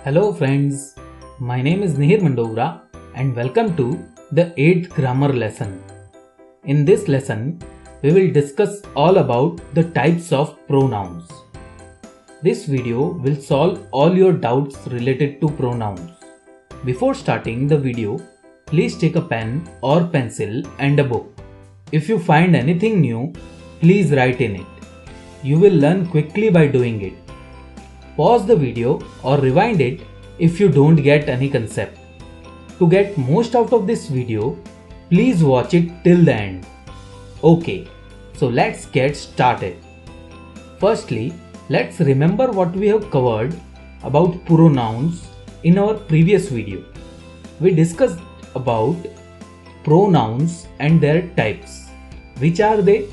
Hello friends, my name is Nihir Mandovra and welcome to the 8th grammar lesson. In this lesson, we will discuss all about the types of pronouns. This video will solve all your doubts related to pronouns. Before starting the video, please take a pen or pencil and a book. If you find anything new, please write in it. You will learn quickly by doing it. Pause the video or rewind it if you don't get any concept. To get most out of this video, please watch it till the end. Okay, so let's get started. Firstly, let's remember what we have covered about pronouns in our previous video. We discussed about pronouns and their types. Which are they?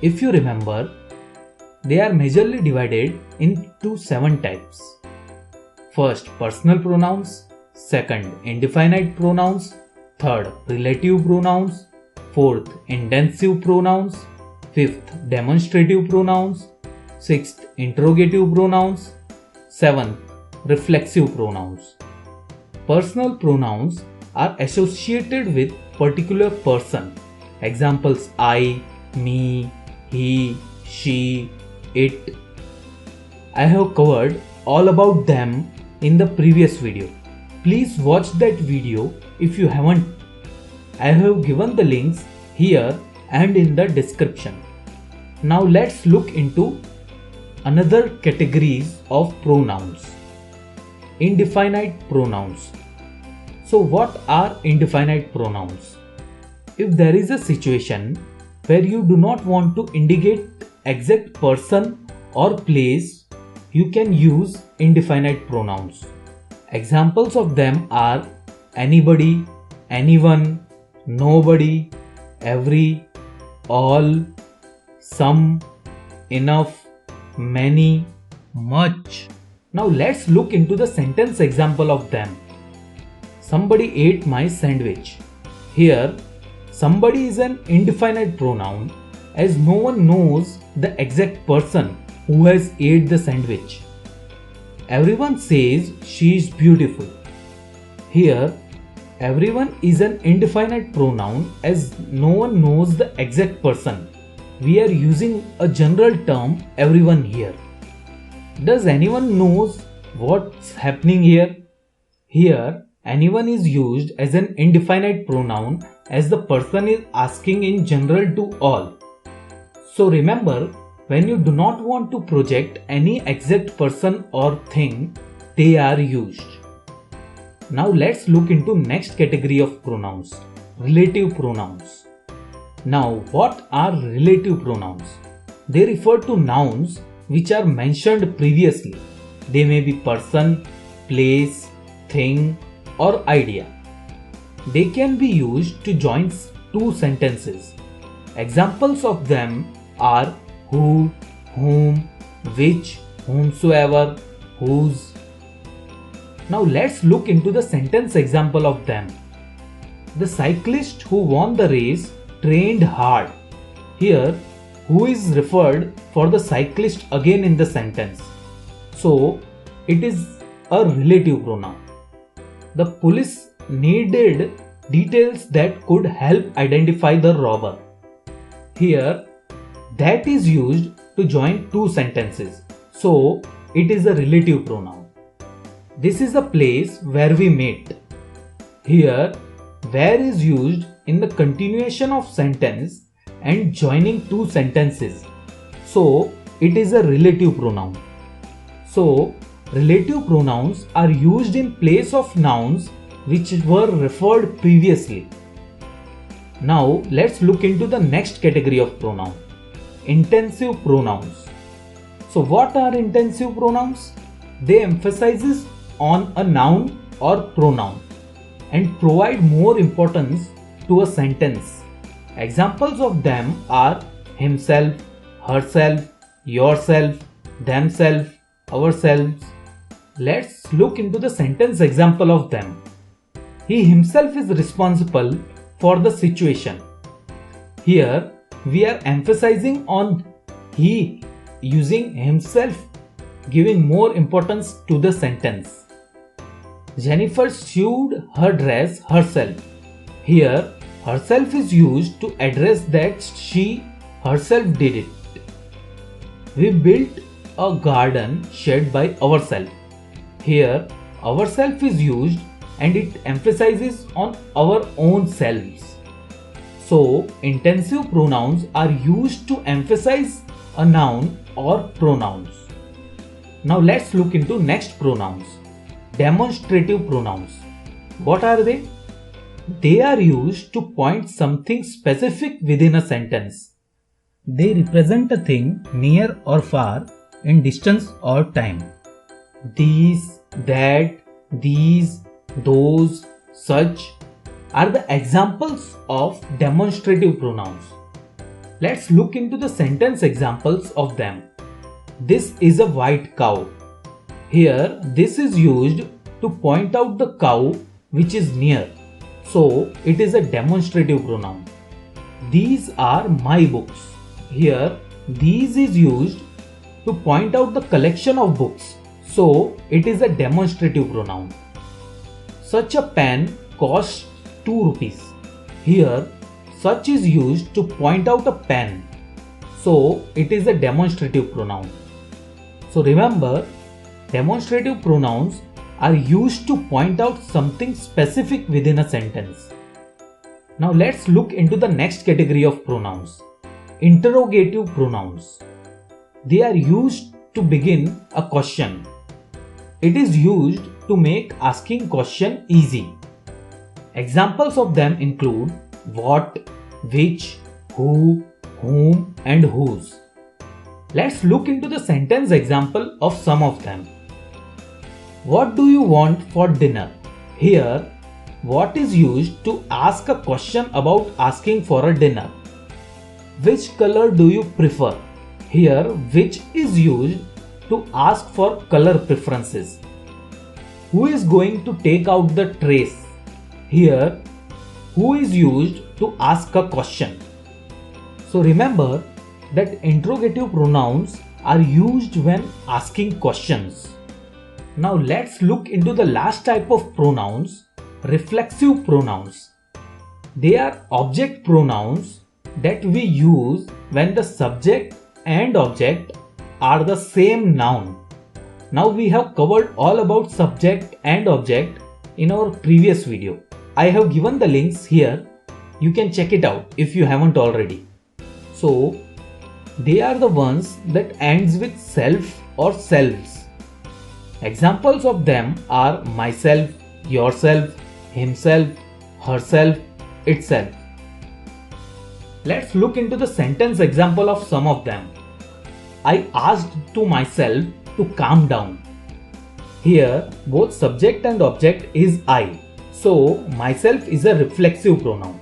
If you remember, they are majorly divided into 7 types. First, personal pronouns. Second, indefinite pronouns. Third, relative pronouns. Fourth, intensive pronouns. Fifth, demonstrative pronouns. Sixth, interrogative pronouns. Seventh, reflexive pronouns. Personal pronouns are associated with particular person. Examples: I, me, he, she, it. I have covered all about them in the previous video. Please watch that video if you haven't. I have given the links here and in the description. Now let's look into another categories of pronouns. Indefinite pronouns. So what are indefinite pronouns? If there is a situation where you do not want to indicate exact person or place, you can use indefinite pronouns. Examples of them are anybody, anyone, nobody, every, all, some, enough, many, much. Now let's look into the sentence example of them. Somebody ate my sandwich. Here, somebody is an indefinite pronoun as no one knows the exact person who has ate the sandwich. Everyone says she is beautiful. Here, everyone is an indefinite pronoun as no one knows the exact person. We are using a general term everyone here. Does anyone knows what's happening here? Here, anyone is used as an indefinite pronoun as the person is asking in general to all. So remember, when you do not want to project any exact person or thing, they are used. Now let's look into next category of pronouns, relative pronouns. Now what are relative pronouns? They refer to nouns which are mentioned previously. They may be person, place, thing, or idea. They can be used to join two sentences. Examples of them are who, whom, which, whomsoever, whose. Now let's look into the sentence example of them. The cyclist who won the race trained hard. Here, who is referred for the cyclist again in the sentence. So, it is a relative pronoun. The police needed details that could help identify the robber. Here, that is used to join two sentences. So, it is a relative pronoun. This is a place where we met. Here, where is used in the continuation of sentence and joining two sentences. So, it is a relative pronoun. So, relative pronouns are used in place of nouns which were referred previously. Now, let's look into the next category of pronoun. Intensive pronouns. So what are intensive pronouns? They emphasizes on a noun or pronoun and provide more importance to a sentence. Examples of them are himself, herself, yourself, themselves, ourselves. Let's look into the sentence example of them. He himself is responsible for the situation. Here, we are emphasizing on he using himself, giving more importance to the sentence. Jennifer sewed her dress herself. Here, herself is used to address that she herself did it. We built a garden shed by ourselves. Here, ourself is used and it emphasizes on our own selves. So, intensive pronouns are used to emphasize a noun or pronouns. Now let's look into next pronouns. Demonstrative pronouns. What are they? They are used to point something specific within a sentence. They represent a thing near or far in distance or time. These, that, these, those, such are the examples of demonstrative pronouns. Let's look into the sentence examples of them. This is a white cow. Here, this is used to point out the cow which is near. So, it is a demonstrative pronoun. These are my books. Here, these is used to point out the collection of books. So, it is a demonstrative pronoun. Such a pen costs 2 rupees. Here, such is used to point out a pen. So, it is a demonstrative pronoun. So, remember, demonstrative pronouns are used to point out something specific within a sentence. Now, let's look into the next category of pronouns. Interrogative pronouns. They are used to begin a question. It is used to make asking question easy. Examples of them include what, which, who, whom, and whose. Let's look into the sentence example of some of them. What do you want for dinner? Here, what is used to ask a question about asking for a dinner. Which color do you prefer? Here, which is used to ask for color preferences. Who is going to take out the trays? Here, who is used to ask a question. So remember that interrogative pronouns are used when asking questions. Now let's look into the last type of pronouns, reflexive pronouns. They are object pronouns that we use when the subject and object are the same noun. Now we have covered all about subject and object in our previous video. I have given the links here. You can check it out if you haven't already. So they are the ones that ends with self or selves. Examples of them are myself, yourself, himself, herself, itself. Let's look into the sentence example of some of them. I asked to myself to calm down. Here, both subject and object is I. So, myself is a reflexive pronoun.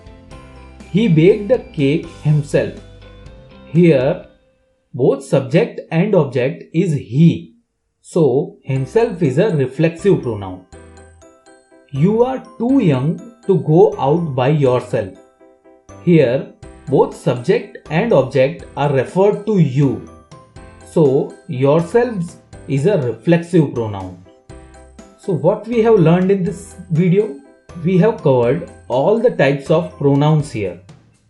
He baked the cake himself. Here, both subject and object is he. So, himself is a reflexive pronoun. You are too young to go out by yourself. Here, both subject and object are referred to you. So, yourselves is a reflexive pronoun. So, what we have learned in this video? We have covered all the types of pronouns here.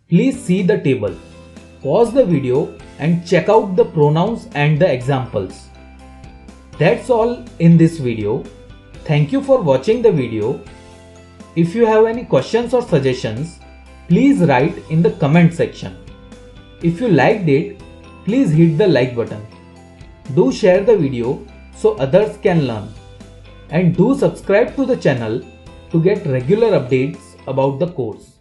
Please see the table. Pause the video and check out the pronouns and the examples. That's all in this video. Thank you for watching the video. If you have any questions or suggestions, please write in the comment section. If you liked it, please hit the like button. Do share the video so others can learn. And do subscribe to the channel to get regular updates about the course.